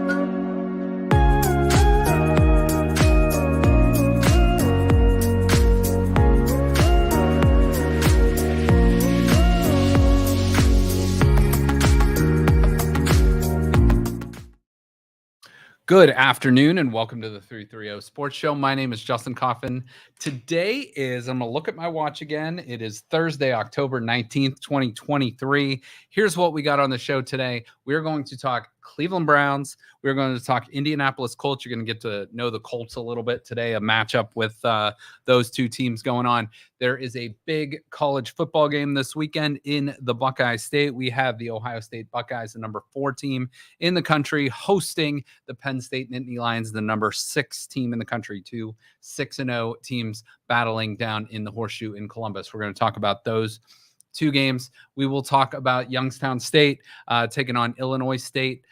Good afternoon and welcome to the 330 Sports Show. My name is Justin Coffin. Today I'm going to look at my watch again. It is Thursday, October 19th, 2023. Here's what we got on the show today. We're going to talk Cleveland Browns. We're going to talk Indianapolis Colts. You're going to get to know the Colts a little bit today, a matchup with those two teams going on. There is a big college football game this weekend in the Buckeye State. We have the Ohio State Buckeyes, the number 4 team in the country, hosting the Penn State Nittany Lions, the number 6 team in the country. 2 6-0 teams battling down in the Horseshoe in Columbus. We're going to talk about those 2 games. We will talk about Youngstown State taking on Illinois State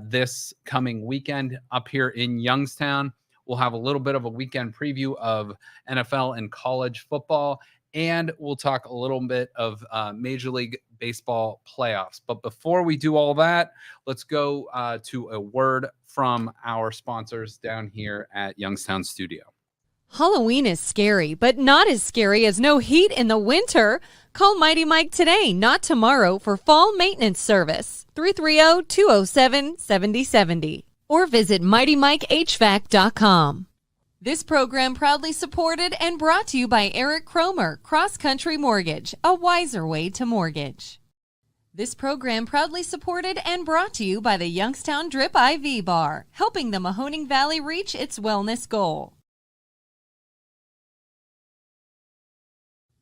this coming weekend up here in Youngstown. We'll have a little bit of a weekend preview of NFL and college football, and we'll talk a little bit of Major League Baseball playoffs. But before we do all that, let's go to a word from our sponsors down here at Youngstown Studio. Halloween is scary, but not as scary as no heat in the winter. Call Mighty Mike today, not tomorrow, for fall maintenance service. 330-207-7070. Or visit MightyMikeHVAC.com. This program proudly supported and brought to you by Eric Cromer, Cross Country Mortgage, a wiser way to mortgage. This program proudly supported and brought to you by the Youngstown Drip IV Bar, helping the Mahoning Valley reach its wellness goal.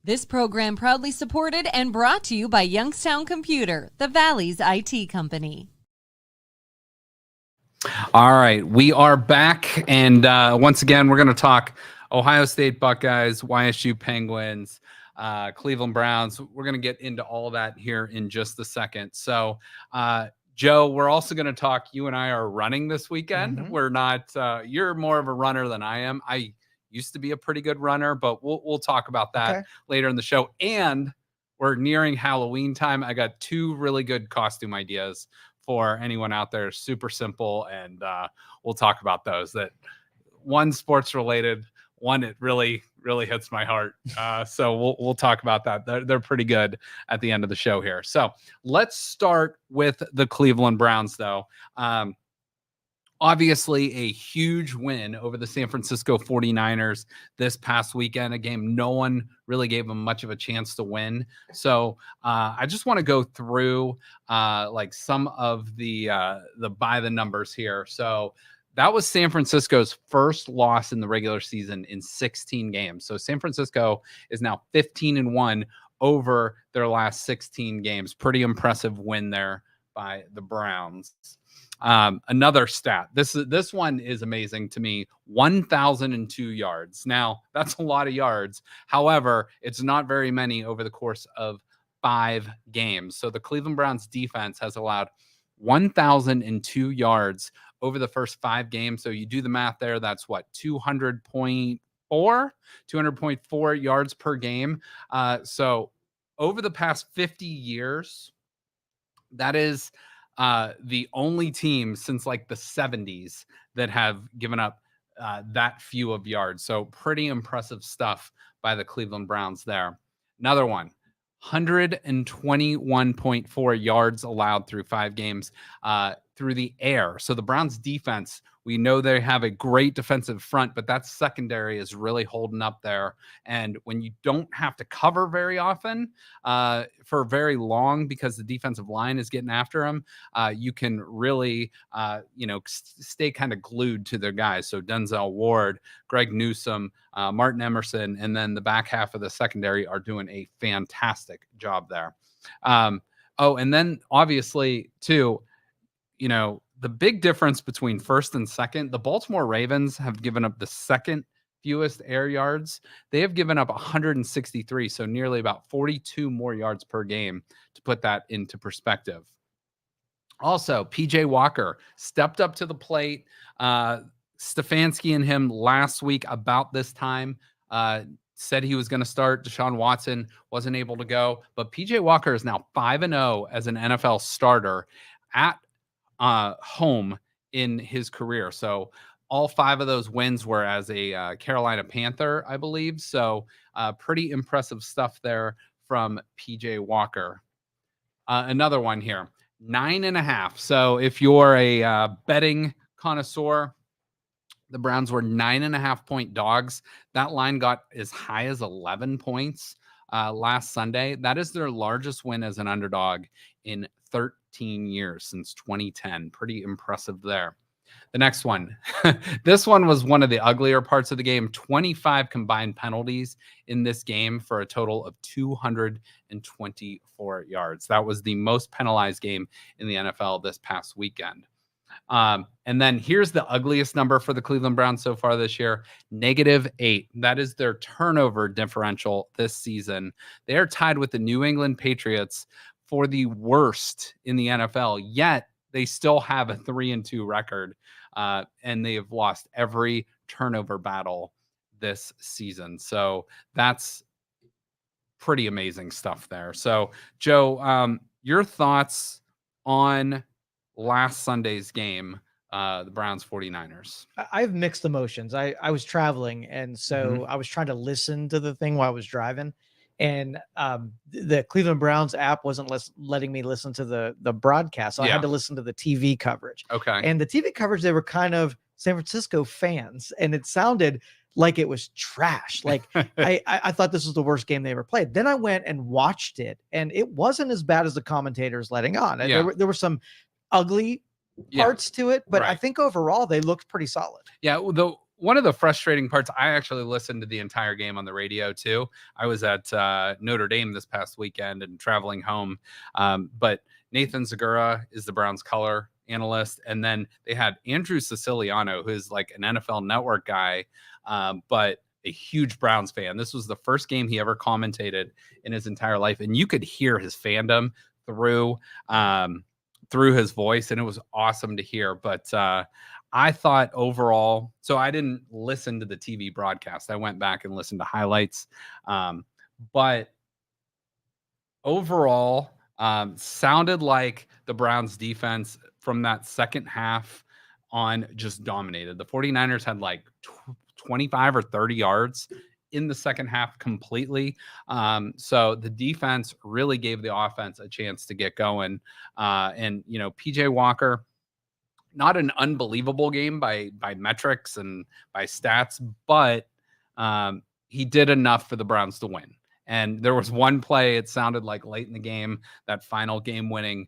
This program proudly supported and brought to you by Youngstown Computer, the Valley's IT company. All right, we are back, and once again, we're going to talk Ohio State Buckeyes, YSU Penguins, Cleveland Browns. We're going to get into all of that here in just a second. So, Joe, we're also going to talk, you and I are running this weekend. Mm-hmm. We're not, you're more of a runner than I am. I used to be a pretty good runner, but we'll talk about that later in the show. And we're nearing Halloween time. I got 2 really good costume ideas for anyone out there. Super simple, and we'll talk about those. That one sports related, one it really hits my heart. So we'll talk about that. They're pretty good at the end of the show here. So let's start with the Cleveland Browns, though. Obviously, a huge win over the San Francisco 49ers this past weekend, a game no one really gave them much of a chance to win. So I just want to go through like some of the by the numbers here. So that was San Francisco's first loss in the regular season in 16 games. So San Francisco is now 15-1 over their last 16 games. Pretty impressive win there by the Browns. Another stat. This one is amazing to me. 1,002 yards. Now, that's a lot of yards. However, it's not very many over the course of 5 games. So the Cleveland Browns defense has allowed 1,002 yards over the first 5 games. So you do the math there. That's what, 200.4 yards per game. So over the past 50 years, that is the only team since like the 70s that have given up that few of yards. So pretty impressive stuff by the Cleveland Browns there. Another one, 121.4 yards allowed through 5 games through the air. So the Browns defense, we know they have a great defensive front, but that secondary is really holding up there. And when you don't have to cover very often for very long because the defensive line is getting after them, you can really, stay kind of glued to their guys. So Denzel Ward, Greg Newsome, Martin Emerson, and then the back half of the secondary are doing a fantastic job there. And then obviously too, the big difference between first and second, the Baltimore Ravens have given up the second fewest air yards. They have given up 163, so nearly about 42 more yards per game, to put that into perspective. Also, PJ Walker stepped up to the plate. Stefanski and him last week about this time said he was going to start. Deshaun Watson wasn't able to go, but PJ Walker is now 5-0 as an NFL starter at home in his career. So all 5 of those wins were as a Carolina Panther, I believe. So pretty impressive stuff there from PJ Walker. Another one here, 9.5. So if you're a betting connoisseur, the Browns were 9.5-point dogs. That line got as high as 11 points last Sunday. That is their largest win as an underdog in 13 years since 2010. Pretty impressive there. The next one. This one was one of the uglier parts of the game. 25 combined penalties in this game for a total of 224 yards. That was the most penalized game in the NFL this past weekend. And then here's the ugliest number for the Cleveland Browns so far this year, -8. That is their turnover differential this season. They are tied with the New England Patriots for the worst in the NFL, yet they still have a 3-2 record, and they have lost every turnover battle this season. So that's pretty amazing stuff there. So, Joe, your thoughts on last Sunday's game, the Browns 49ers? I have mixed emotions. I was traveling, and so I was trying to listen to the thing while I was driving, and the Cleveland Browns app wasn't letting me listen to the broadcast, so I had to listen to the TV coverage. Okay. And the TV coverage, they were kind of San Francisco fans, and it sounded like it was trash. Like I thought this was the worst game they ever played. Then I went and watched it, and it wasn't as bad as the commentators letting on. There were some ugly parts to it, but I think overall they looked pretty solid. Yeah, one of the frustrating parts, I actually listened to the entire game on the radio too. I was at Notre Dame this past weekend and traveling home. But Nathan Zagura is the Browns color analyst. And then they had Andrew Siciliano, who's like an NFL Network guy, but a huge Browns fan. This was the first game he ever commentated in his entire life. And you could hear his fandom through his voice, and it was awesome to hear. But I thought overall, so I didn't listen to the TV broadcast. I went back and listened to highlights. But overall, sounded like the Browns defense from that second half on just dominated. The 49ers had like 25 or 30 yards in the second half completely. So the defense really gave the offense a chance to get going. And, PJ Walker, not an unbelievable game by metrics and by stats, but he did enough for the Browns to win. And there was one play, it sounded like late in the game, that final game-winning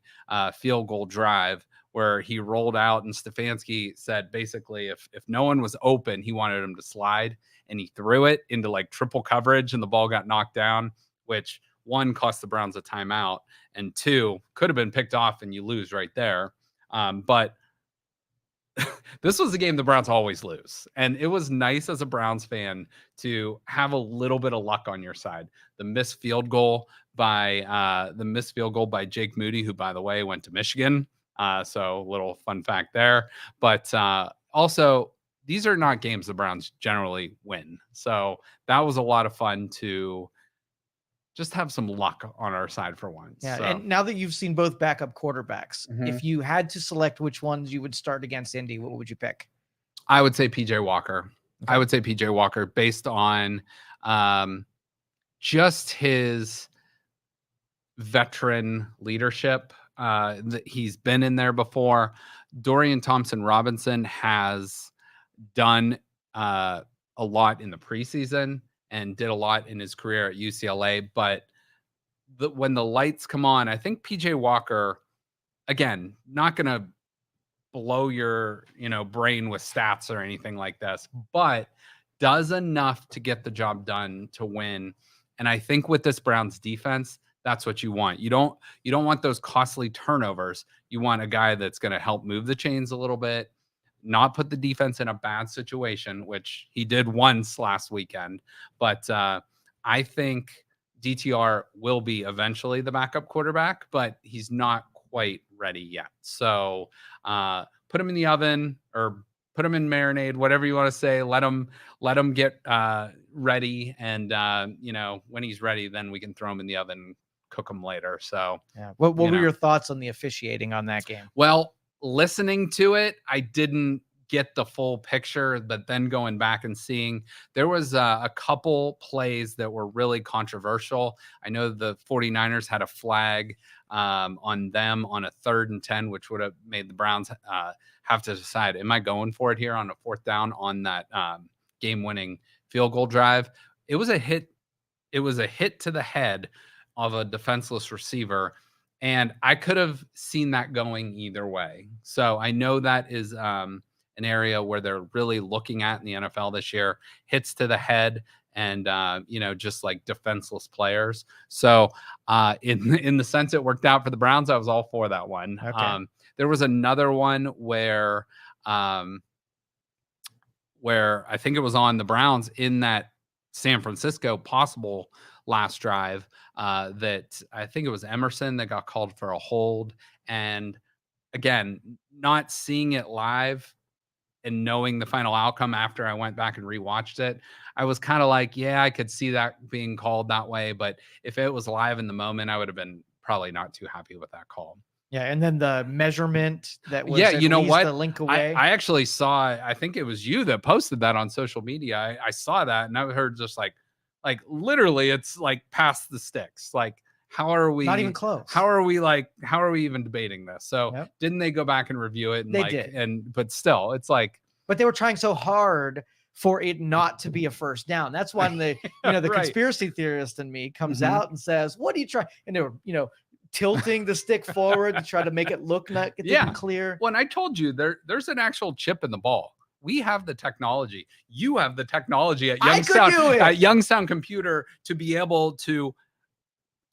field goal drive where he rolled out, and Stefanski said basically if no one was open, he wanted him to slide, and he threw it into like triple coverage, and the ball got knocked down, which one cost the Browns a timeout, and two could have been picked off and you lose right there. But this was a game the Browns always lose. And it was nice as a Browns fan to have a little bit of luck on your side. The missed field goal by Jake Moody, who, by the way, went to Michigan. So a little fun fact there. But also, these are not games the Browns generally win. So that was a lot of fun to just have some luck on our side for once. Yeah, so. And now that you've seen both backup quarterbacks, if you had to select which ones you would start against Indy, what would you pick? I would say PJ Walker. Okay. I would say PJ Walker based on just his veteran leadership. He's been in there before. Dorian Thompson-Robinson has done a lot in the preseason and did a lot in his career at UCLA. But when the lights come on, I think PJ Walker, again, not going to blow your brain with stats or anything like this, but does enough to get the job done to win. And I think with this Browns defense, that's what you want. You don't want those costly turnovers. You want a guy that's going to help move the chains a little bit, not put the defense in a bad situation, which he did once last weekend. But I think DTR will be eventually the backup quarterback, but he's not quite ready yet. So put him in the oven or put him in marinade, whatever you want to say. Let him get ready. And, when he's ready, then we can throw him in the oven, cook him later. So yeah. What were your thoughts on the officiating on that game? Well, listening to it, I didn't get the full picture, but then going back and seeing, there was a couple plays that were really controversial. I know the 49ers had a flag on them on a 3rd and 10, which would have made the Browns have to decide, am I going for it here on a 4th down on that game-winning field goal drive? It was a hit. It was a hit to the head of a defenseless receiver, and I could have seen that going either way. So I know that is an area where they're really looking at in the NFL this year, hits to the head and, just like defenseless players. So in the sense it worked out for the Browns, I was all for that one. Okay. There was another one where I think it was on the Browns in that San Francisco possible last drive that I think it was Emerson that got called for a hold. And again, not seeing it live and knowing the final outcome after I went back and rewatched it, I was kind of like, yeah, I could see that being called that way. But if it was live in the moment, I would have been probably not too happy with that call. Yeah, and then the measurement that was you know what? a link away. I actually saw, I think it was you that posted that on social media. I saw that and I heard just like literally it's like past the sticks. Like, how are we not even close? How are we even debating this? So didn't they go back and review it? And they did. But still, it's like, but they were trying so hard for it not to be a first down. That's when the the right. conspiracy theorist in me comes out and says, "What are you trying?" And they were tilting the stick forward to try to make it look clear. When I told you there's an actual chip in the ball. We have the technology. You have the technology at Youngstown Computer to be able to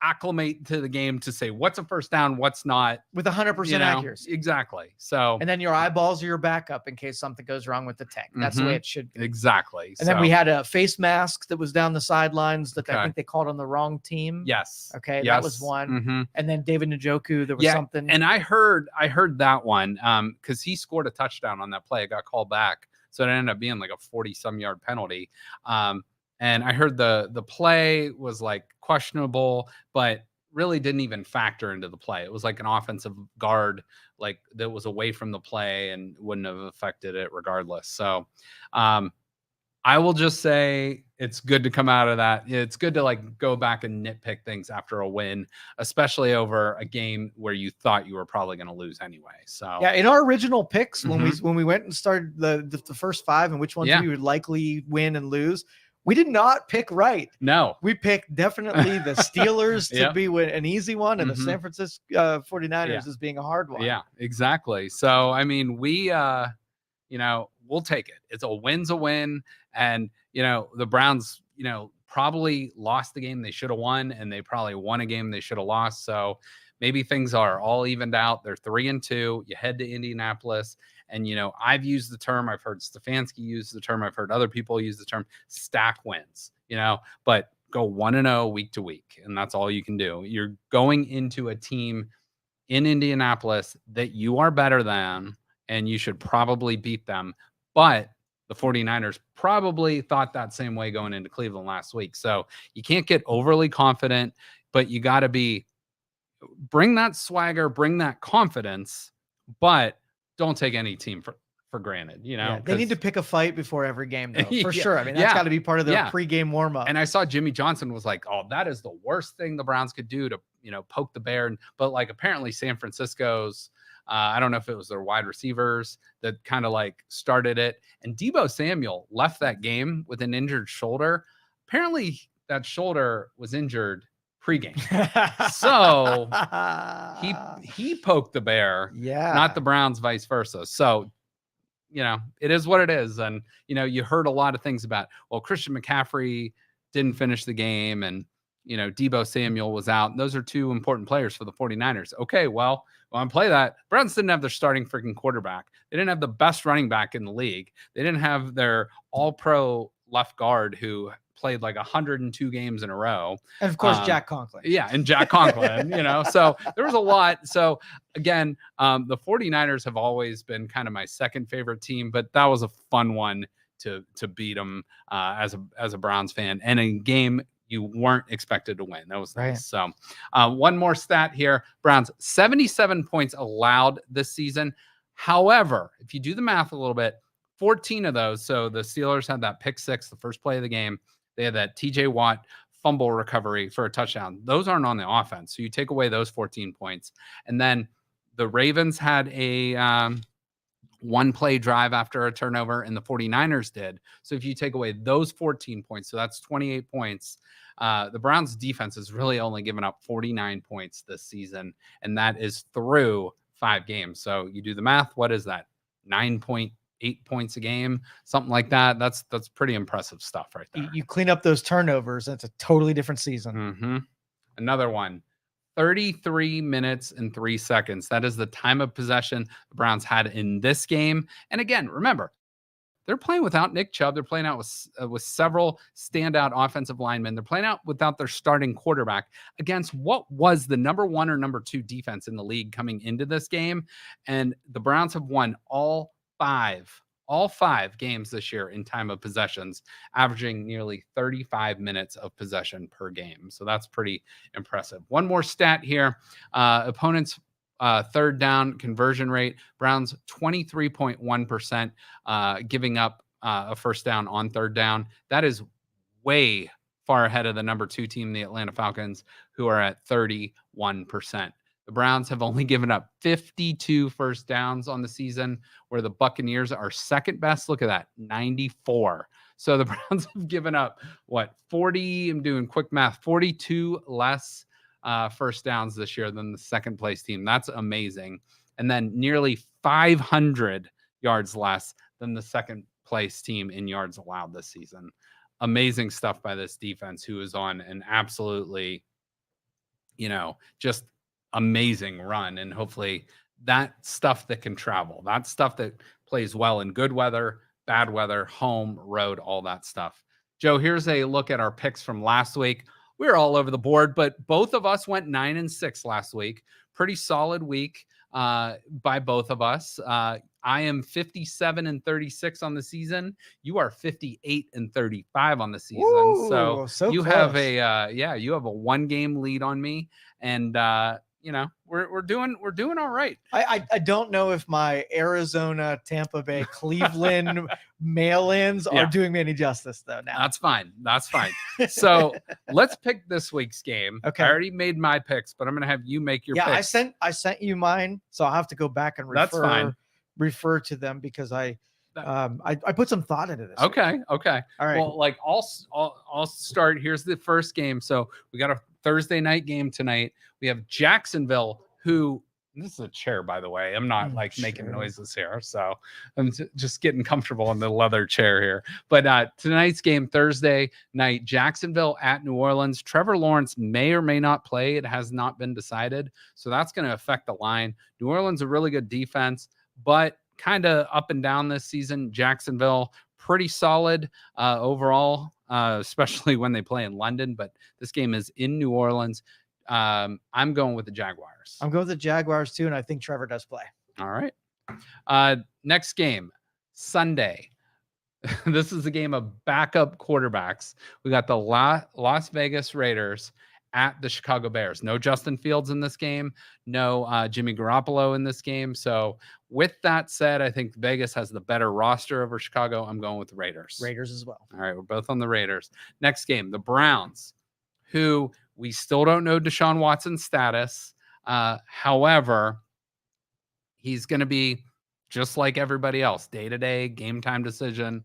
acclimate to the game to say what's a first down, what's not, with 100% accuracy. Exactly. So, and then your eyeballs are your backup in case something goes wrong with the tank. That's the way it should be. Exactly. And then we had a face mask that was down the sidelines that I think they called on the wrong team. Yes. Okay. That was one. And then David Njoku, there was something. And I heard that one because he scored a touchdown on that play. It got called back. So it ended up being like a 40-some yard penalty. And I heard the play was like questionable, but really didn't even factor into the play. It was like an offensive guard, like that was away from the play and wouldn't have affected it regardless. So I will just say it's good to come out of that. It's good to like go back and nitpick things after a win, especially over a game where you thought you were probably going to lose anyway. So yeah, in our original picks, when we went and started the first 5 and which ones we would likely win and lose, we did not pick right. No, we picked definitely the Steelers to be an easy one, and the San Francisco 49ers as being a hard one. Yeah, exactly. So, I mean, we, we'll take it. It's a win's a win. And, the Browns, probably lost the game they should have won, and they probably won a game they should have lost. So maybe things are all evened out. They're 3-2. You head to Indianapolis. And, I've used the term, I've heard Stefanski use the term, I've heard other people use the term stack wins, but go 1-0 week to week. And that's all you can do. You're going into a team in Indianapolis that you are better than, and you should probably beat them. But the 49ers probably thought that same way going into Cleveland last week. So you can't get overly confident, but you got to bring that swagger, bring that confidence, but don't take any team for granted, they need to pick a fight before every game, though, for sure. I mean, that's got to be part of their pregame warm-up. And I saw Jimmy Johnson was like, oh, that is the worst thing the Browns could do to, poke the bear. But like, apparently San Francisco's, I don't know if it was their wide receivers that kind of like started it. And Deebo Samuel left that game with an injured shoulder. Apparently that shoulder was injured pregame. So he poked the bear, not the Browns, vice versa. So, it is what it is. And, you heard a lot of things about, well, Christian McCaffrey didn't finish the game and, Deebo Samuel was out. Those are 2 important players for the 49ers. Okay, well, on play that, Browns didn't have their starting freaking quarterback. They didn't have the best running back in the league. They didn't have their all-pro left guard who played like 102 games in a row. And of course, Jack Conklin. Yeah, and Jack Conklin, so there was a lot. So again, the 49ers have always been kind of my second favorite team, but that was a fun one to beat them as a Browns fan, and a game you weren't expected to win. That was nice. So one more stat here. Browns, 77 points allowed this season. However, if you do the math a little bit, 14 of those, so the Steelers had that pick six, the first play of the game. They had that TJ Watt fumble recovery for a touchdown. Those aren't on the offense. So you take away those 14 points. And then the Ravens had a one play drive after a turnover, and the 49ers did. So if you take away those 14 points, so that's 28 points. The Browns defense has really only given up 49 points this season, and that is through 5 games. So you do the math. What is that? 9.8 points a game, something like that. That's pretty impressive stuff right there. You clean up those turnovers, it's a totally different season. Mm-hmm. Another one. 33 minutes and 3 seconds. That is the time of possession the Browns had in this game. And again, remember, they're playing without Nick Chubb. They're playing out with several standout offensive linemen. They're playing out without their starting quarterback against what was the number 1 or number 2 defense in the league coming into this game. And the Browns have won all five games this year in time of possessions, averaging nearly 35 minutes of possession per game. So that's pretty impressive. One more stat here. Opponents' third down conversion rate. Browns 23.1%, giving up a first down on third down. That is way far ahead of the number 2 team, the Atlanta Falcons, who are at 31%. The Browns have only given up 52 first downs on the season, where the Buccaneers are second best. Look at that, 94. So the Browns have given up, 40, I'm doing quick math, 42 less first downs this year than the second place team. That's amazing. And then nearly 500 yards less than the second place team in yards allowed this season. Amazing stuff by this defense, who is on an absolutely, just amazing run. And hopefully that stuff that can travel, that stuff that plays well in good weather, bad weather, home, road, all that stuff. Joe, here's a look at our picks from last week. We were all over the board, but both of us went 9-6 last week. Pretty solid week by both of us. I am 57-36 on the season. You are 58-35 on the season. Ooh, so you have you have a 1-game lead on me, and we're doing all right. I don't know if my Arizona, Tampa Bay, Cleveland mail-ins are doing me any justice though. Now that's fine. So let's pick this week's game. Okay. I already made my picks, but I'm gonna have you make your picks. I sent you mine, so I'll have to go back and refer to them because I put some thought into this. Okay. All right. Well, I'll start. Here's the first game. So we got a Thursday night game tonight. We have Jacksonville, who, this is a chair, by the way. I'm not making noises here. So I'm just getting comfortable in the leather chair here. But tonight's game, Thursday night, Jacksonville at New Orleans. Trevor Lawrence may or may not play. It has not been decided. So that's going to affect the line. New Orleans, a really good defense, but kind of up and down this season. Jacksonville, pretty solid overall, especially when they play in London. But this game is in New Orleans. I'm going with the Jaguars. I'm going with the Jaguars too, and I think Trevor does play. All right. Next game, Sunday. This is a game of backup quarterbacks. We got the Las Vegas Raiders at the Chicago Bears. No Justin Fields in this game. No Jimmy Garoppolo in this game. So with that said, I think Vegas has the better roster over Chicago. I'm going with the Raiders. Raiders as well. All right, we're both on the Raiders. Next game, the Browns, who we still don't know Deshaun Watson's status. However, he's going to be just like everybody else, day-to-day, game-time decision.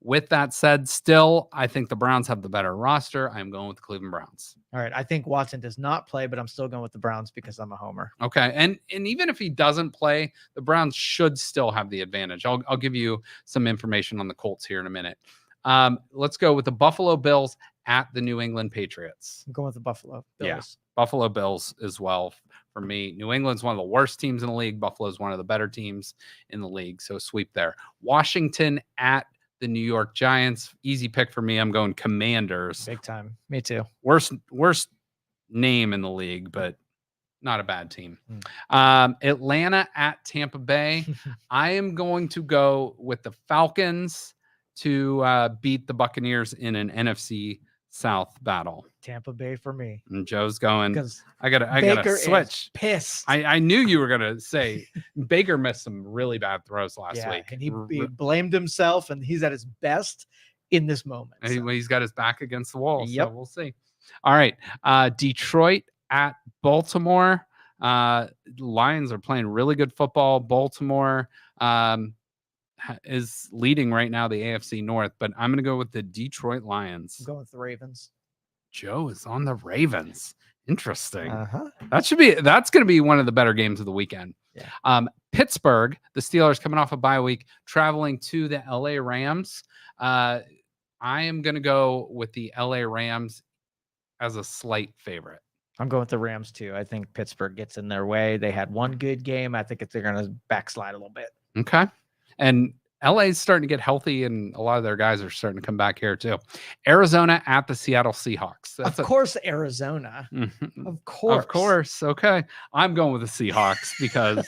With that said, still, I think the Browns have the better roster. I'm going with the Cleveland Browns. All right. I think Watson does not play, but I'm still going with the Browns because I'm a homer. Okay. And even if he doesn't play, the Browns should still have the advantage. I'll give you some information on the Colts here in a minute. Let's go with the Buffalo Bills at the New England Patriots. I'm going with the Buffalo Bills. Yeah, Buffalo Bills as well for me. New England's one of the worst teams in the league. Buffalo's one of the better teams in the league. So sweep there. Washington at the New York Giants. Easy pick for me. I'm going Commanders. Big time. Me too. Worst name in the league, but not a bad team. Atlanta at Tampa Bay. I am going to go with the Falcons to beat the Buccaneers in an NFC South battle. Tampa Bay for me. And Joe's going, Because I gotta Baker switch. is pissed. I knew you were gonna say Baker missed some really bad throws last week. And he blamed himself, and he's at his best in this moment. So. He's got his back against the wall. Yep. So we'll see. All right. Detroit at Baltimore. Lions are playing really good football. Baltimore is leading right now the AFC North, but I'm going to go with the Detroit Lions. I'm going with the Ravens. Joe is on the Ravens. Interesting. Uh-huh. That's going to be one of the better games of the weekend. Yeah. Pittsburgh, the Steelers coming off a bye week, traveling to the LA Rams. I am going to go with the LA Rams as a slight favorite. I'm going with the Rams too. I think Pittsburgh gets in their way. They had one good game. I think they're going to backslide a little bit. Okay. And LA is starting to get healthy, and a lot of their guys are starting to come back here too. Arizona at the Seattle Seahawks. Of course, Arizona. Of course. Of course. Okay. I'm going with the Seahawks because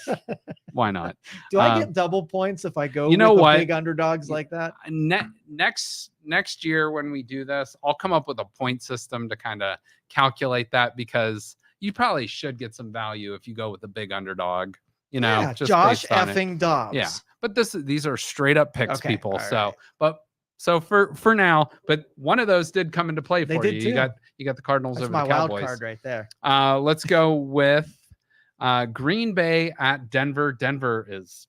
why not? Do I get double points if I go with the big underdogs like that? Next year when we do this, I'll come up with a point system to kind of calculate that, because you probably should get some value if you go with a big underdog. Just Josh effing Dobbs. Yeah. But these are straight up picks, people. Right. So for now, but one of those did come into play for you. Too. You got the Cardinals That's over my the Cowboys. wild card right there. Let's go with Green Bay at Denver. Denver is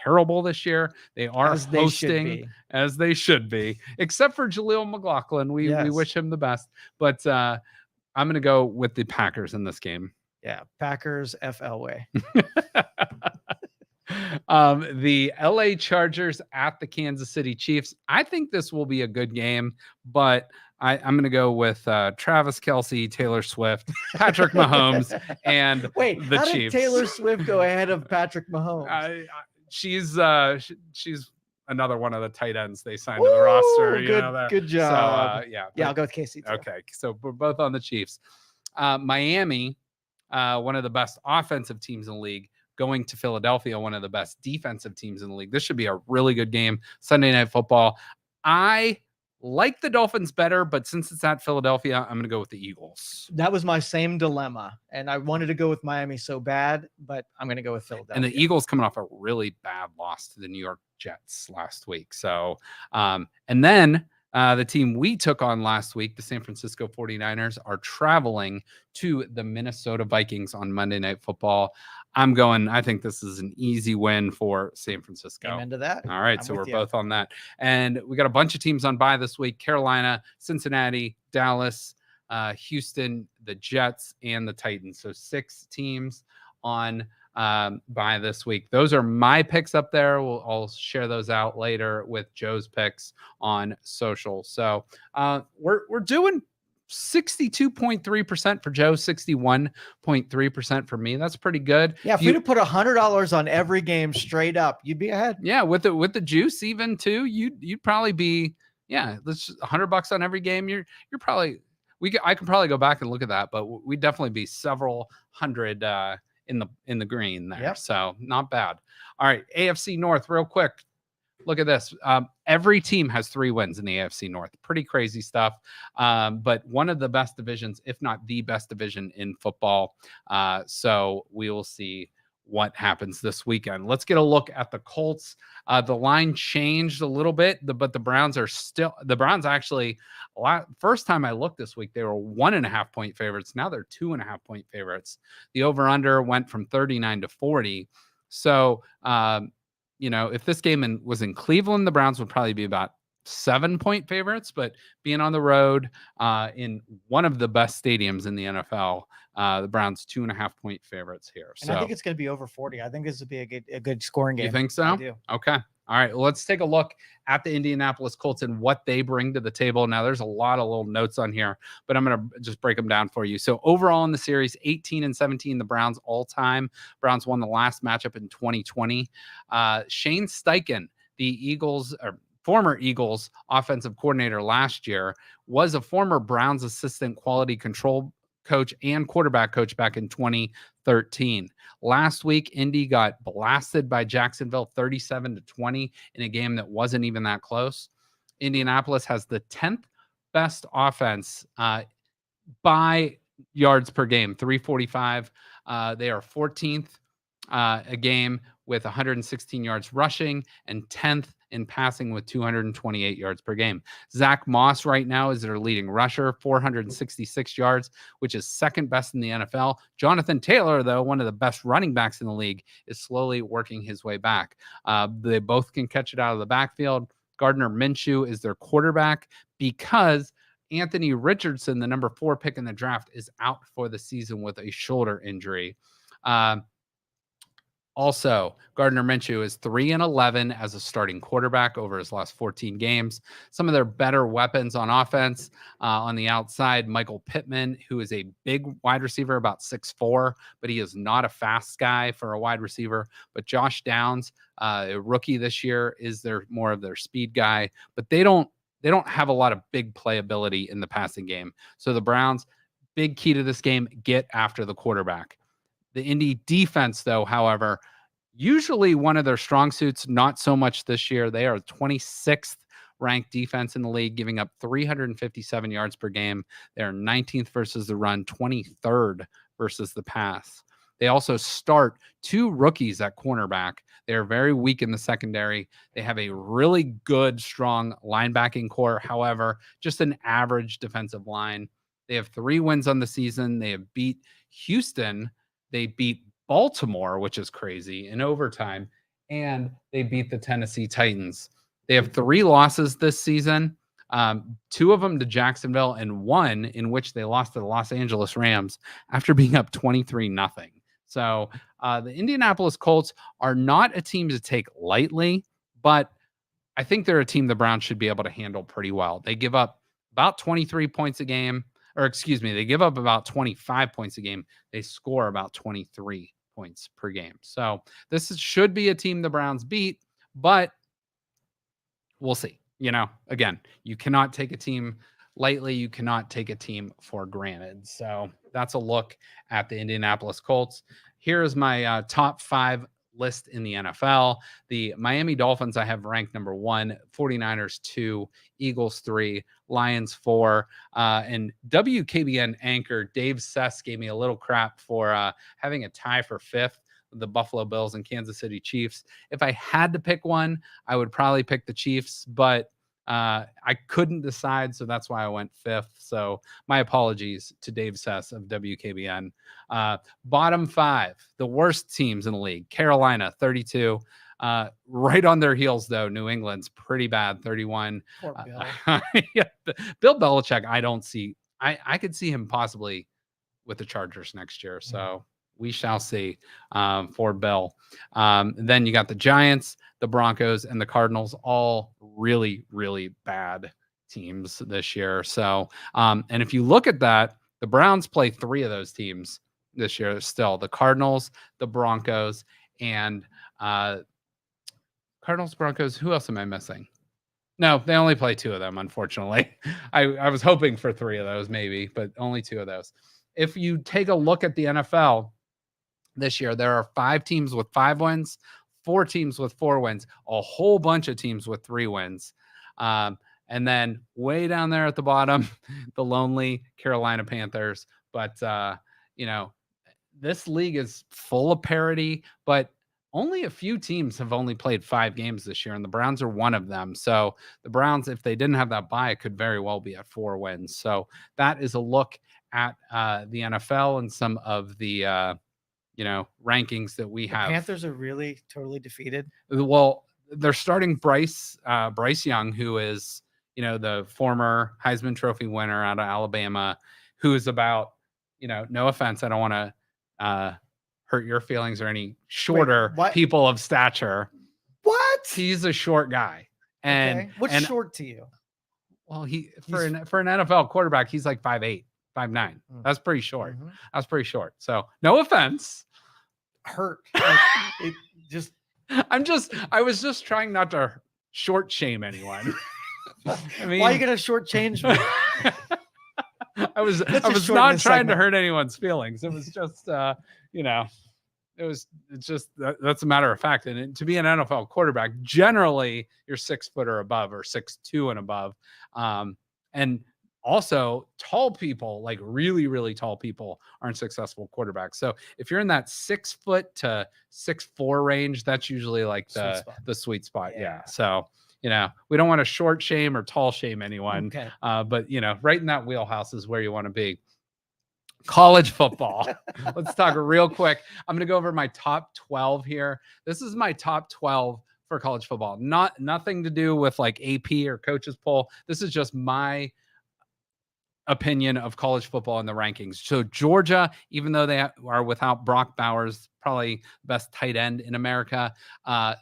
terrible this year. They are hosting as they should be, except for Jaleel McLaughlin. We wish him the best. But I'm going to go with the Packers in this game. Yeah, Packers FL way. The LA Chargers at the Kansas City Chiefs. I think this will be a good game, but I'm going to go with Travis Kelce, Taylor Swift, Patrick Mahomes, and the Chiefs. Did Taylor Swift go ahead of Patrick Mahomes? She's another one of the tight ends they signed to the roster. Good job. So, I'll go with KC too. Okay, so we're both on the Chiefs. Miami, one of the best offensive teams in the league, going to Philadelphia, one of the best defensive teams in the league. This should be a really good game. Sunday Night Football. I like the Dolphins better, but since it's at Philadelphia, I'm going to go with the Eagles. That was my same dilemma, and I wanted to go with Miami so bad, but I'm going to go with Philadelphia. And the Eagles coming off a really bad loss to the New York Jets last week. So, and then the team we took on last week, the San Francisco 49ers, are traveling to the Minnesota Vikings on Monday Night Football. I think this is an easy win for San Francisco. Amen to that. All right, so we're both on that. And we got a bunch of teams on bye this week: Carolina, Cincinnati, Dallas, Houston, the Jets, and the Titans. So 6 teams on bye this week. Those are my picks up there. I'll share those out later with Joe's picks on social. So we're doing 62.3% for Joe, 61.3% for me. That's pretty good. Yeah, if you'd put $100 on every game straight up, you'd be ahead. Yeah, with the juice even too, you'd probably be that's $100 on every game. You're probably I can probably go back and look at that, but we'd definitely be several hundred in the green there. Yep. So not bad. All right, AFC North real quick. Look at this. Every team has 3 wins in the AFC North. Pretty crazy stuff. But one of the best divisions, if not the best division in football. So we will see what happens this weekend. Let's get a look at the Colts. The line changed a little bit, but the Browns actually, first time I looked this week, they were 1.5 point favorites. Now they're 2.5 point favorites. The over-under went from 39 to 40. So, if this game was in Cleveland, the Browns would probably be about 7 point favorites, but being on the road in one of the best stadiums in the NFL, the Browns 2.5 point favorites here. And I think it's going to be over 40. I think this would be a good scoring game. You think so? I do. Okay. All right. Well, let's take a look at the Indianapolis Colts and what they bring to the table. Now, there's a lot of little notes on here, but I'm going to just break them down for you. So overall in the series, 18-17, the Browns all time. Browns won the last matchup in 2020. Shane Steichen, the former Eagles offensive coordinator last year, was a former Browns assistant quality control coach and quarterback coach back in 2013. Last week, Indy got blasted by Jacksonville 37-20 in a game that wasn't even that close. Indianapolis has the 10th best offense by yards per game, 345. They are 14th a game with 116 yards rushing and 10th in passing with 228 yards per game. Zach Moss right now is their leading rusher, 466 yards, which is second best in the NFL. Jonathan Taylor, though, one of the best running backs in the league, is slowly working his way back. They both can catch it out of the backfield. Gardner Minshew is their quarterback because Anthony Richardson, the number 4 pick in the draft, is out for the season with a shoulder injury. Also, Gardner Minshew is 3-11 as a starting quarterback over his last 14 games. Some of their better weapons on offense on the outside, Michael Pittman, who is a big wide receiver, about 6'4", but he is not a fast guy for a wide receiver. But Josh Downs, a rookie this year, is more of their speed guy. But they don't have a lot of big playability in the passing game. So the Browns, big key to this game, get after the quarterback. The Indy defense, though, however, usually one of their strong suits, not so much this year. They are 26th ranked defense in the league, giving up 357 yards per game. They're 19th versus the run, 23rd versus the pass. They also start 2 rookies at cornerback. They're very weak in the secondary. They have a really good, strong linebacking core. However, just an average defensive line. They have 3 wins on the season. They have beat Houston. They beat Baltimore, which is crazy, in overtime, and they beat the Tennessee Titans. They have 3 losses this season, 2 of them to Jacksonville and 1 in which they lost to the Los Angeles Rams after being up 23-0. So the Indianapolis Colts are not a team to take lightly, but I think they're a team the Browns should be able to handle pretty well. They give up about 23 points a game. They give up about 25 points a game. They score about 23 points per game. So this should be a team the Browns beat, but we'll see. Again, you cannot take a team lightly. You cannot take a team for granted. So that's a look at the Indianapolis Colts. Here's my top 5 list in the NFL. The Miami Dolphins I have ranked number 1, 49ers 2, Eagles 3, Lions 4, and WKBN anchor Dave Sess gave me a little crap for having a tie for 5th, the Buffalo Bills and Kansas City Chiefs. If I had to pick one, I would probably pick the Chiefs, but I couldn't decide, so that's why I went 5th. So my apologies to Dave Sess of WKBN. Bottom 5, the worst teams in the league. Carolina, 32. Right on their heels, though, New England's pretty bad, 31. Poor Bill. Yeah, Bill Belichick, I don't see. I could see him possibly with the Chargers next year. So we shall see for Bill. Then you got the Giants, the Broncos, and the Cardinals, all really, really bad teams this year. So, and if you look at that, the Browns play 3 of those teams this year still. The Cardinals, the Broncos, and Cardinals, Broncos. Who else am I missing? No, they only play 2 of them, unfortunately. I was hoping for 3 of those maybe, but only 2 of those. If you take a look at the NFL this year, there are 5 teams with 5 wins, 4 teams with 4 wins, a whole bunch of teams with 3 wins. And then way down there at the bottom, the lonely Carolina Panthers. But, this league is full of parity, but only a few teams have only played 5 games this year, and the Browns are one of them. So the Browns, if they didn't have that bye, could very well be at 4 wins. So that is a look at the NFL and some of the rankings that we have. Panthers are really totally defeated. Well, they're starting Bryce Young, who is, the former Heisman Trophy winner out of Alabama, who is about, no offense, I don't want to hurt your feelings or any shorter people of stature. What? He's a short guy. And what's short to you? Well, for an NFL quarterback, he's like 5'8", 5'9". That's pretty short. Mm-hmm. That's pretty short. So no offense. Hurt. It just. I was just trying not to short shame anyone. I mean, why are you gonna shortchange me? I was not trying to hurt anyone's feelings. It was just it's just that's a matter of fact. And to be an NFL quarterback, generally you're 6 foot or above, or 6'2" and above. And Also, tall people, like really, really tall people, aren't successful quarterbacks. So if you're in that 6 foot to 6'4" range, that's usually like the sweet spot. Yeah. So, we don't want to short shame or tall shame anyone. Okay. But right in that wheelhouse is where you want to be. College football. Let's talk real quick. I'm going to go over my top 12 here. This is my top 12 for college football. Nothing to do with like AP or coaches poll. This is just my opinion of college football in the rankings. So Georgia, even though they are without Brock Bowers, probably best tight end in America,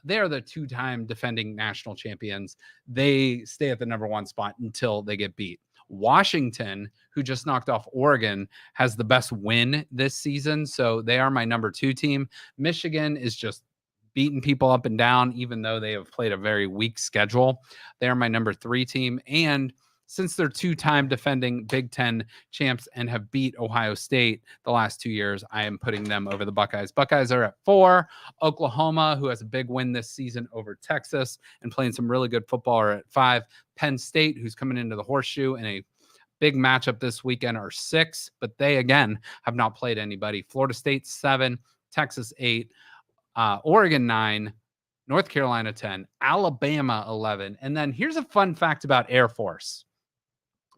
they are the 2-time defending national champions. They stay at the number 1 spot until they get beat. Washington, who just knocked off Oregon, has the best win this season. So they are my number 2 team. Michigan is just beating people up and down, even though they have played a very weak schedule. They are my number 3 team. And since they're 2-time defending Big Ten champs and have beat Ohio State the last 2 years, I am putting them over the Buckeyes. Buckeyes are at 4. Oklahoma, who has a big win this season over Texas and playing some really good football, are at 5. Penn State, who's coming into the Horseshoe in a big matchup this weekend, are 6, but they, again, have not played anybody. Florida State, 7. Texas, 8. Oregon, 9. North Carolina, 10. Alabama, 11. And then here's a fun fact about Air Force.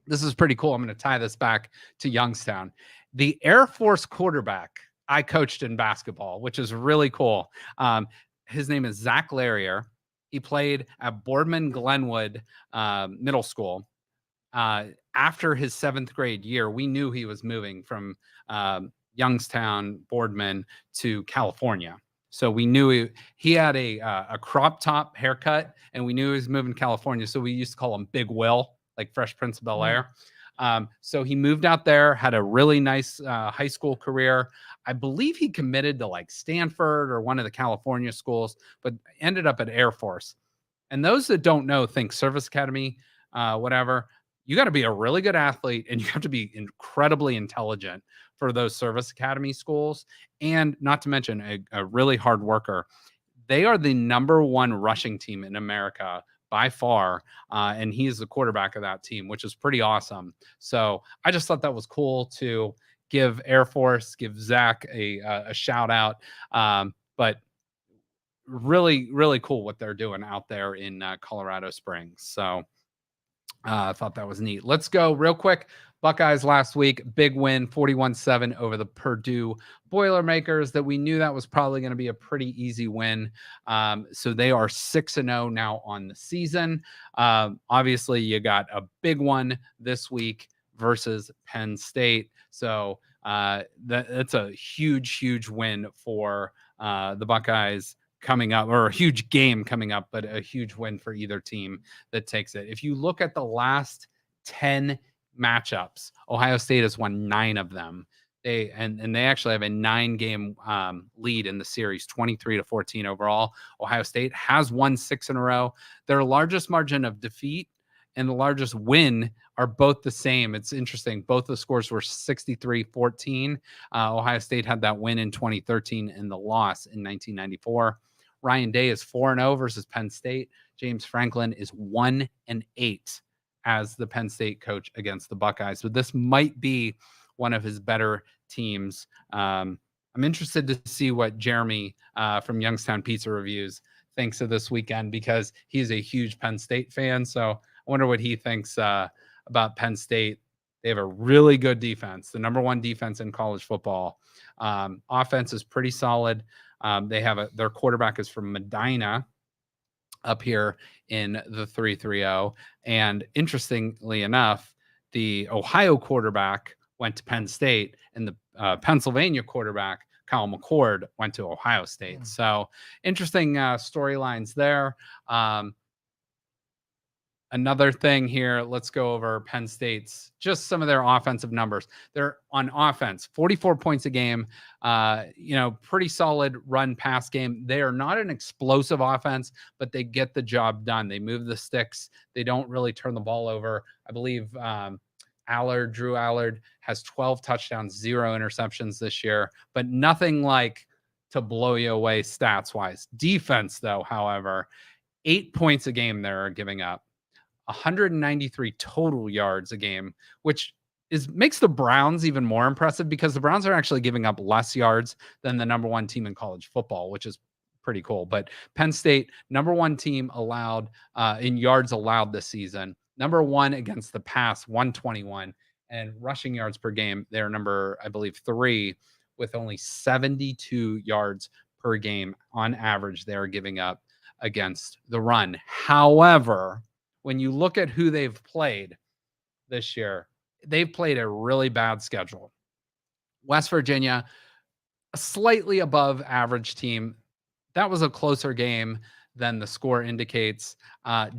This is pretty cool. I'm going to tie this back to Youngstown. The Air Force quarterback I coached in basketball, which is really cool. His name is Zach Larrier. He played at Boardman Glenwood Middle School. After his 7th grade year, we knew he was moving from Youngstown, Boardman to California. So we knew he had a crop top haircut, and we knew he was moving to California. So we used to call him Big Will, like Fresh Prince of Bel-Air. So he moved out there, had a really nice high school career. I believe he committed to like Stanford or one of the California schools, but ended up at Air Force. And those that don't know, think service academy, whatever. You got to be a really good athlete, and you have to be incredibly intelligent for those service academy schools, and not to mention a really hard worker. They are the number 1 rushing team in America by far, and he is the quarterback of that team, which is pretty awesome. So I just thought that was cool to give Air Force, give Zach a shout out. But really, really cool what they're doing out there in Colorado Springs. So I thought that was neat. Let's go real quick. Buckeyes last week, big win, 41-7 over the Purdue Boilermakers. That we knew that was probably going to be a pretty easy win. So they are 6-0 now on the season. Obviously, you got a big one this week versus Penn State. So that's a huge, huge win for the Buckeyes coming up, or a huge game coming up, but a huge win for either team that takes it. If you look at the last 10 matchups, Ohio State has won 9 of them. They actually have a 9-game lead in the series, 23-14 overall. Ohio State has won 6 in a row. Their largest margin of defeat and the largest win are both the same. It's interesting. Both the scores were 63-14. Ohio State had that win in 2013 and the loss in 1994. Ryan Day is 4-0 versus Penn State. James Franklin is 1-8 as the Penn State coach against the Buckeyes. So this might be one of his better teams. I'm interested to see what Jeremy from Youngstown Pizza Reviews thinks of this weekend, because he's a huge Penn State fan. So I wonder what he thinks about Penn State. They have a really good defense, the number 1 defense in college football. Offense is pretty solid. They have their quarterback is from Medina up here in the 330. And interestingly enough, the Ohio quarterback went to Penn State, and the Pennsylvania quarterback, Kyle McCord, went to Ohio State. So interesting storylines there. Another thing here, let's go over Penn State's, just some of their offensive numbers. They're on offense, 44 points a game, pretty solid run pass game. They are not an explosive offense, but they get the job done. They move the sticks. They don't really turn the ball over. I believe Drew Allard has 12 touchdowns, 0 interceptions this year, but nothing like to blow you away stats wise. Defense, though, however, 8 points a game they're giving up. 193 total yards a game, which makes the Browns even more impressive because the Browns are actually giving up less yards than the number one team in college football, which is pretty cool. But Penn State, number one team allowed in yards allowed this season, number one against the pass, 121, and rushing yards per game, they're number, I believe, 3 with only 72 yards per game on average they're giving up against the run. However, when you look at who they've played this year, they've played a really bad schedule. West Virginia, a slightly above average team. That was a closer game than the score indicates.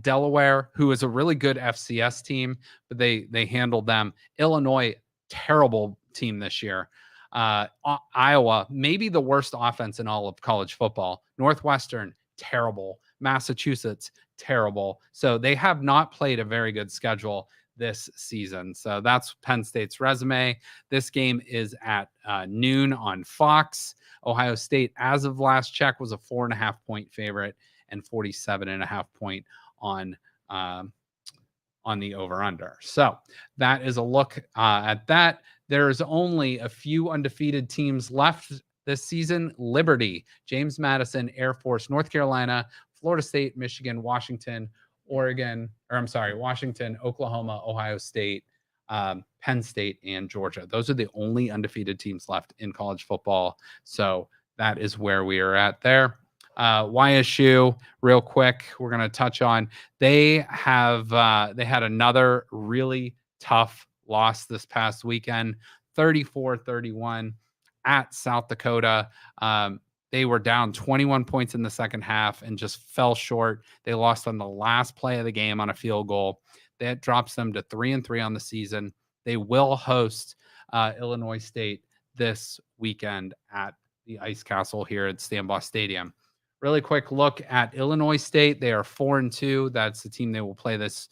Delaware, who is a really good FCS team, but they handled them. Illinois, terrible team this year. Iowa, maybe the worst offense in all of college football. Northwestern, terrible. Massachusetts, terrible. So they have not played a very good schedule this season. So that's Penn State's resume. This game is at noon on Fox. Ohio State, as of last check, was a 4.5 point favorite and 47.5 point on the over-under. So that is a look at that. There's only a few undefeated teams left this season. Liberty, James Madison, Air Force, North Carolina, Florida State, Michigan, Washington, Washington, Oklahoma, Ohio State, Penn State, and Georgia. Those are the only undefeated teams left in college football. So that is where we are at there. YSU, real quick, we're going to touch on. They had another really tough loss this past weekend, 34-31 at South Dakota. They were down 21 points in the second half and just fell short. They lost on the last play of the game on a field goal. That drops them to 3-3 on the season. They will host Illinois State this weekend at the Ice Castle here at Stambaugh Stadium. Really quick look at Illinois State. They are 4-2. That's the team they will play this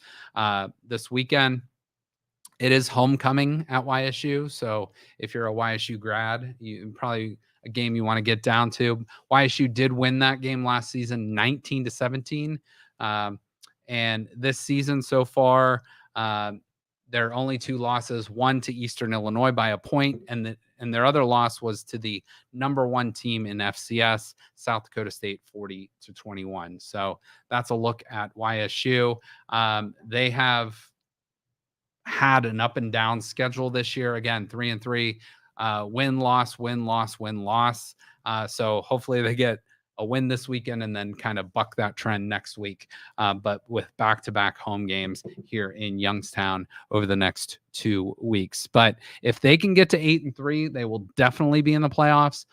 weekend. It is homecoming at YSU, so if you're a YSU grad, you probably a game you want to get down to. YSU did win that game last season, 19-17, and this season so far, there are only 2 losses: one to Eastern Illinois by a point, and their other loss was to the number one team in FCS, South Dakota State, 40-21. So that's a look at YSU. They have had an up and down schedule this year. Again, 3-3, win, loss, win, loss, win, loss. So hopefully they get a win this weekend and then kind of buck that trend next week. But with back-to-back home games here in Youngstown over the next 2 weeks. But if they can get to 8-3, they will definitely be in the playoffs.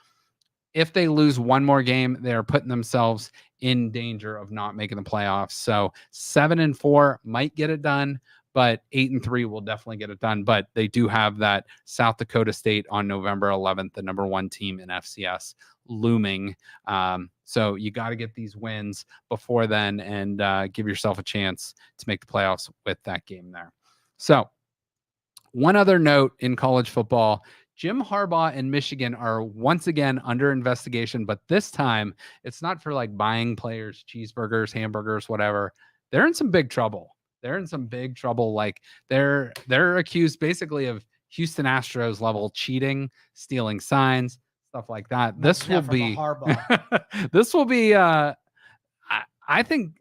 If they lose one more game, they're putting themselves in danger of not making the playoffs. So 7-4 might get it done, but 8-3 will definitely get it done. But they do have that South Dakota State on November 11th, the number one team in FCS, looming. So you got to get these wins before then and give yourself a chance to make the playoffs with that game there. So one other note in college football, Jim Harbaugh and Michigan are once again under investigation, but this time it's not for like buying players, cheeseburgers, hamburgers, whatever. They're in some big trouble. Like they're accused basically of Houston Astros level cheating, stealing signs, stuff like that. This will be I think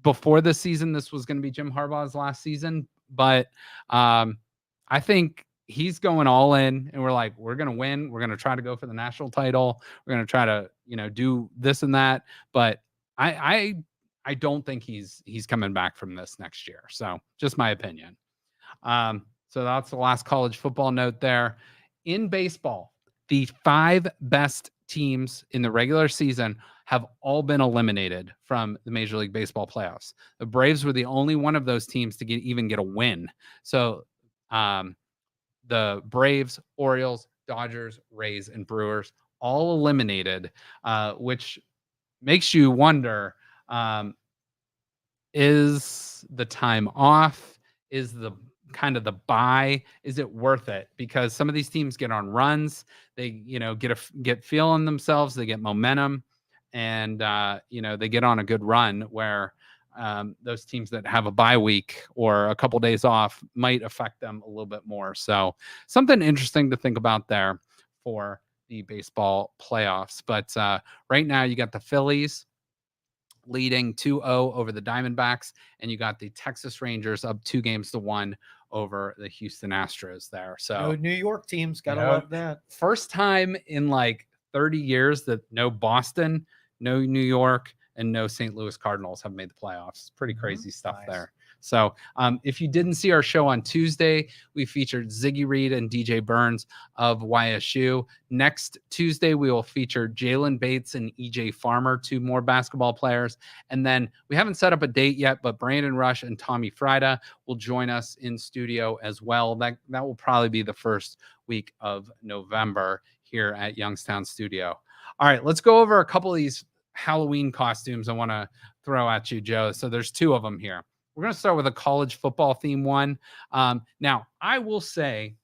before this season, this was going to be Jim Harbaugh's last season, but I think he's going all in, and we're going to win. We're going to try to go for the national title. We're going to try to, do this and that. But I don't think he's coming back from this next year. So just my opinion. So that's the last college football note there. In baseball, the 5 best teams in the regular season have all been eliminated from the Major League Baseball playoffs. The Braves were the only one of those teams to get a win. So the Braves, Orioles, Dodgers, Rays, and Brewers all eliminated, which makes you wonder, is the time off? Is the kind of the buy, is it worth it? Because some of these teams get on runs, they get feeling themselves, they get momentum, and they get on a good run where those teams that have a bye week or a couple days off might affect them a little bit more. So something interesting to think about there for the baseball playoffs. But right now you got the Phillies leading 2-0 over the Diamondbacks, and you got the Texas Rangers up 2-1 over the Houston Astros there. So no New York teams, gotta love that. First time in like 30 years that no Boston, no New York, and no St. Louis Cardinals have made the playoffs. Pretty crazy stuff there. So if you didn't see our show on Tuesday, we featured Ziggy Reed and DJ Burns of YSU. Next Tuesday, we will feature Jalen Bates and EJ Farmer, 2 more basketball players. And then we haven't set up a date yet, but Brandon Rush and Tommy Frida will join us in studio as well. That will probably be the first week of November here at Youngstown Studio. All right, let's go over a couple of these Halloween costumes I want to throw at you, Joe. So there's 2 of them here. We're going to start with a college football theme one. Now, I will say,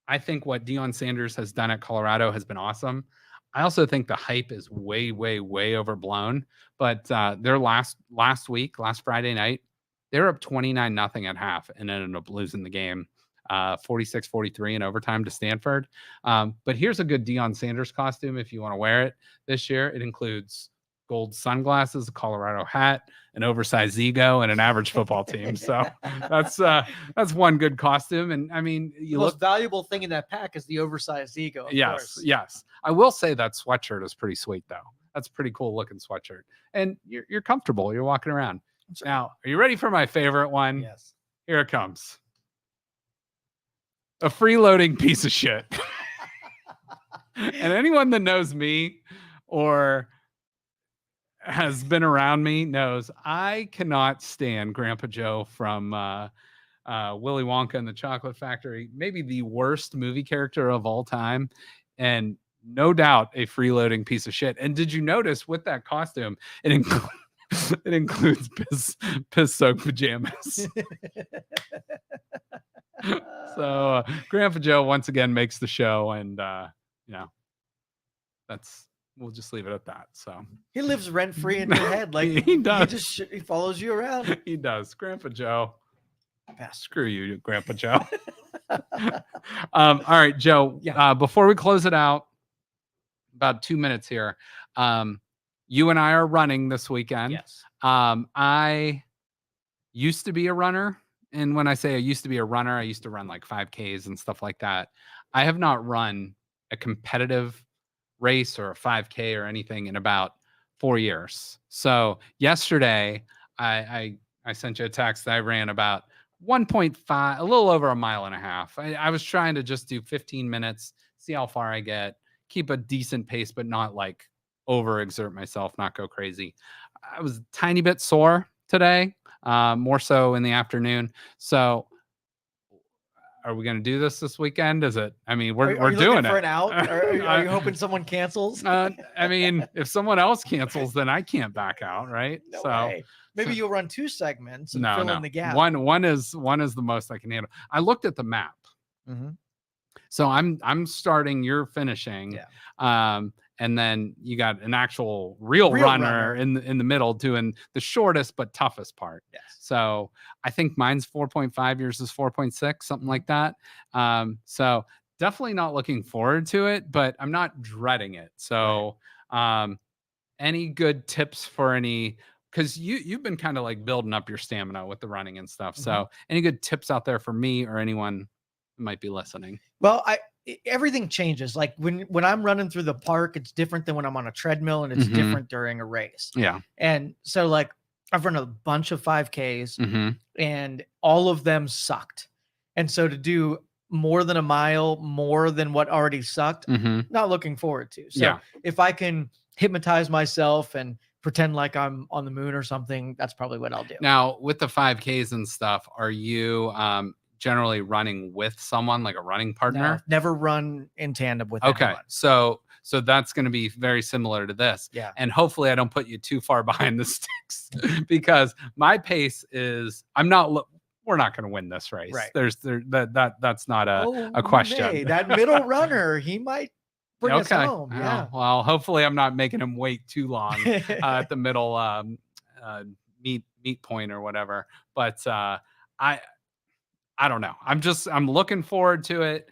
I think what Deion Sanders has done at Colorado has been awesome. I also think the hype is way, way, way overblown. But their last Friday night, they were up 29-0 at half and ended up losing the game 46-43 in overtime to Stanford. But here's a good Deion Sanders costume if you want to wear it this year. It includes gold sunglasses, a Colorado hat, an oversized ego, and an average football team. So that's one good costume. And I mean, the most valuable thing in that pack is the oversized ego. Of course. Yes. I will say that sweatshirt is pretty sweet though. That's a pretty cool looking sweatshirt. And you're comfortable. You're walking around. Now, are you ready for my favorite one? Yes. Here it comes. A freeloading piece of shit. And anyone that knows me or has been around me knows I cannot stand Grandpa Joe from Willy Wonka and the Chocolate Factory, maybe the worst movie character of all time, and no doubt a freeloading piece of shit. And did you notice with that costume, it includes piss-soaked pajamas. So Grandpa Joe once again makes the show, and we'll just leave it at that. So he lives rent free in your head, like he does. He follows you around. He does, Grandpa Joe. Screw you, Grandpa Joe. All right, Joe. Yeah. Before we close it out, about 2 minutes here. You and I are running this weekend. Yes. I used to be a runner. And when I say I used to be a runner, I used to run like 5Ks and stuff like that. I have not run a competitive race or a 5K or anything in about 4 years. So yesterday, I sent you a text. I ran about 1.5, a little over a mile and a half. I was trying to just do 15 minutes, see how far I get, keep a decent pace, but not like overexert myself, not go crazy. I was a tiny bit sore today, more so in the afternoon. So are we going to do this weekend? Is it? I mean, we're doing it. For an out? Are you hoping someone cancels? I mean, if someone else cancels, then I can't back out, right? No way. Maybe you'll run 2 segments and fill in the gap. One is the most I can handle. I looked at the map. Mm-hmm. So I'm starting, you're finishing. Yeah. And then you got an actual real runner in the middle doing the shortest but toughest part. Yes. So I think mine's 4.5, yours is 4.6, something like that. So definitely not looking forward to it, but I'm not dreading it. So any good tips for because you've been kind of like building up your stamina with the running and stuff. Mm-hmm. So any good tips out there for me or anyone who might be listening? Well, everything changes. Like when I'm running through the park, it's different than when I'm on a treadmill, and it's mm-hmm. different during a race. Yeah. And so like I've run a bunch of 5Ks mm-hmm. and all of them sucked. And so to do more than a mile, more than what already sucked, mm-hmm. not looking forward to. So if I can hypnotize myself and pretend like I'm on the moon or something, that's probably what I'll do. Now with the 5Ks and stuff, are you generally running with someone, like a running partner? No, never run in tandem with anyone. So that's going to be very similar to this. Yeah. And hopefully I don't put you too far behind the sticks because my pace is, we're not going to win this race. Right. That's not a question. That middle runner, he might bring us home. Yeah. Well, hopefully I'm not making him wait too long at the middle meet point or whatever. But I don't know. I'm looking forward to it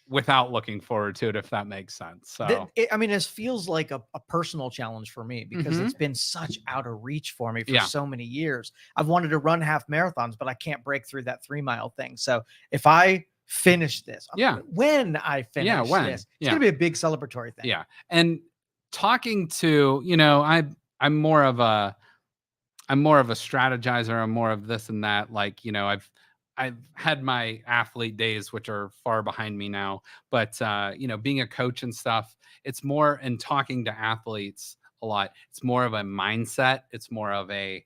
without looking forward to it, if that makes sense. So I mean, this feels like a personal challenge for me because it's been such out of reach for me for so many years. I've wanted to run half marathons, but I can't break through that 3-mile thing. So if I finish this, when I finish this, it's going to be a big celebratory thing. Yeah. And talking to, I'm more of a strategizer. I'm more of this and that. Like, I've had my athlete days, which are far behind me now, but being a coach and stuff, it's more in talking to athletes a lot. It's more of a mindset. It's more of a,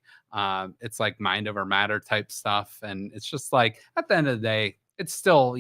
it's like mind over matter type stuff. And it's just like, at the end of the day, it's still,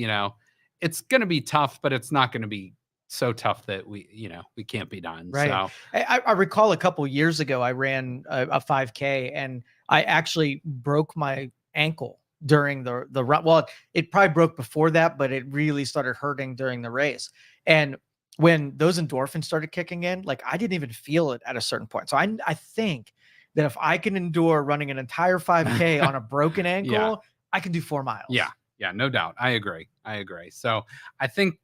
it's going to be tough, but it's not going to be so tough that we can't be done. Right. So I recall a couple years ago, I ran a 5K and I actually broke my ankle during the run. Well, it probably broke before that, but it really started hurting during the race. And when those endorphins started kicking in, like I didn't even feel it at a certain point. So I think that if I can endure running an entire 5K on a broken ankle, I can do 4 miles. Yeah, no doubt. I agree. So I think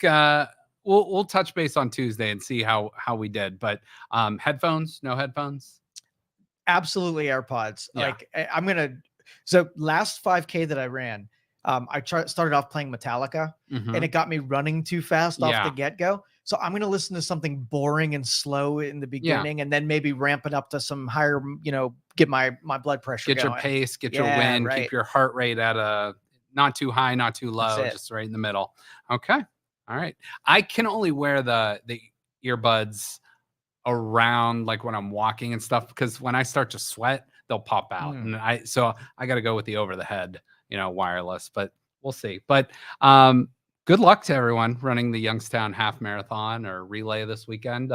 we'll touch base on Tuesday and see how we did. But headphones, no headphones? Absolutely AirPods. Yeah. Like so last 5K that I ran, I started off playing Metallica and it got me running too fast off the get-go. So I'm going to listen to something boring and slow in the beginning and then maybe ramp it up to some higher, get my blood pressure Get going. your pace, get your wind, keep your heart rate at a not too high, not too low, just right in the middle. Okay. All right. I can only wear the earbuds around like when I'm walking and stuff, because when I start to sweat, they'll pop out. And I got to go with the over the head, wireless, but we'll see. But good luck to everyone running the Youngstown half marathon or relay this weekend.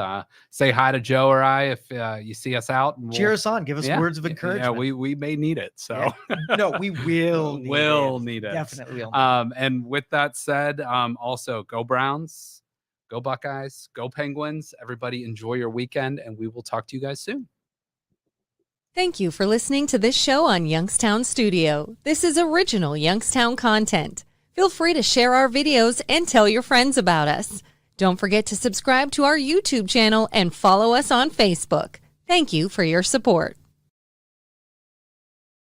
Say hi to Joe or I if you see us out. And cheer us on. Give us words of encouragement. Yeah, we may need it. So no, we will need it. Definitely will. And with that said, also go Browns, go Buckeyes, go Penguins. Everybody enjoy your weekend, and we will talk to you guys soon. Thank you for listening to this show on Youngstown Studio. This is original Youngstown content. Feel free to share our videos and tell your friends about us. Don't forget to subscribe to our YouTube channel and follow us on Facebook. Thank you for your support.